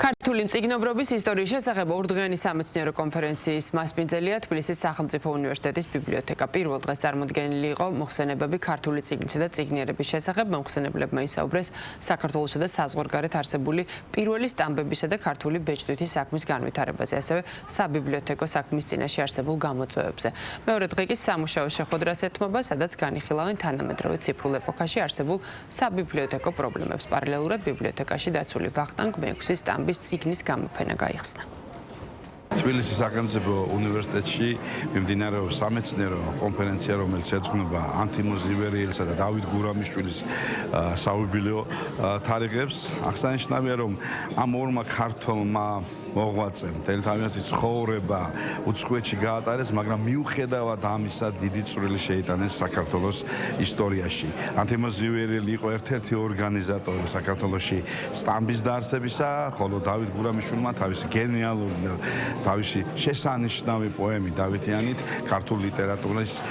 ქართული მწიგნობრობის ისტორიის შესახებ ორდღიანი სამეცნიერო კონფერენციის მასპინძელია თბილისის სახელმწიფო უნივერსიტეტის ბიბლიოთეკა. პირველ დღეს წარმოდგენილი იყო მოხსენებები ქართული წიგნისა და წიგნიერების შესახებ. მომხსენებლებმა ისაუბრეს საქართველოსა და საზღვარგარეთ არსებული პირველი სტამბებისა და ქართული ბეჭდვითი საქმის განვითარებაზე, ასევე საბიბლიოთეკო საქმის წინაშე არსებულ გამოწვევებზე. მეორე დღე კი სამუშაო შეხვედრას ეთმობა, სადაც განიხილავენ თანამედროვე ციფრულ ეპოქაში არსებულ საბიბლიოთეკო პრობლემებს. პარალელურად ბიბლიოთეკაში დაცული ვახტანგ მეექვსის სტამბის წიგნის გამოფენა გაიხსნა. თბილისის სახელმწიფო უნივერსიტეტში მიმდინარეობს სამეცნიერო კონფერენცია, რომელიც ეძღვნება ანთიმოზ ივერიელისა და დავით გურამიშვილის საიუბილეო თარიღებს. აღსანიშნავია, რომ ამ ორმა ქართველმა მოღვაწემ მთელი თავისი ცხოვრება უცხოეთში გაატარეს, მაგრამ მიუხედავად ამისა დიდი წვლილი შეიტანეს საქართველოს ისტორიაში. ანთიმოზ ივერიელი იყო ერთ-ერთი ორგანიზატორი საქართველოში სტამბის დაარსებისა, ხოლო დავით გურამიშვილმა თავისი გენიალური და თავისი შესანიშნავი პოემი დავითიანით ქართულ ლიტერატურას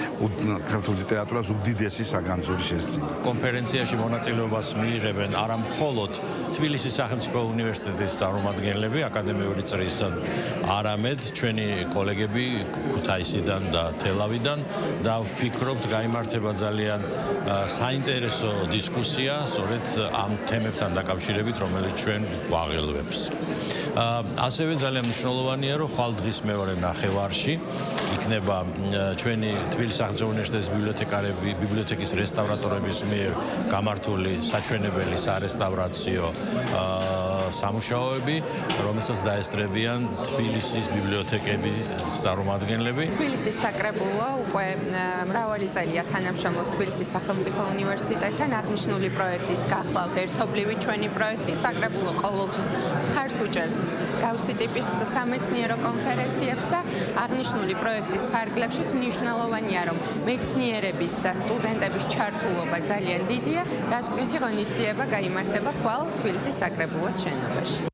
უდიდესი საგანძური შესძინა. კონფერენციაში მონაწილეობას მიიღებენ არა მხოლოდ თბილისის სახელმწიფო უნივერსიტეტის წარმომადგენლები, აკადემიური წრის, არამედ ჩვენი კოლეგები ქუთაისიდან და თელავიდან და ვფიქრობთ, გაიმართება ძალიან საინტერესო დისკუსია სწორედ ამ თემებთან დაკავშირებით, რომელიც ჩვენ გვაღელვებს. ასევე ძალიან მნიშვნელოვანია, რომ ხვალ დღის მეორე ნახევარში იქნება ჩვენი თბილისის სახელმწიფო უნივერსიტეტის ბიბლიოთეკის რესტავრატორების მიერ გამართული საჩვენებელი სარესტავრაციო სამუშაოები, რომელსაც დაესწრებიან თბილისის ბიბლიოთეკების წარმომადგენლები. თბილისის საკრებულო უკვე მრავალი წელია თანამშრომლობს თბილისის სახელმწიფო უნივერსიტეტთან. აღნიშნული პროექტის გახლავთ ერთობლივი ჩვენი პროექტი. საკრებულო ყოველთვის მხარს უჭერს მსგავსი ტიპის სამეცნიერო კონფერენციებს და აღნიშნული პროექტის ფარგლებშიც მნიშვნელოვანია, რომ მეცნიერების და სტუდენტების ჩართულობა ძალიან დიდია. დასკვნითი ღონისძიება გაიმართება ხვალ თბილისის საკრებულოს შენობაში.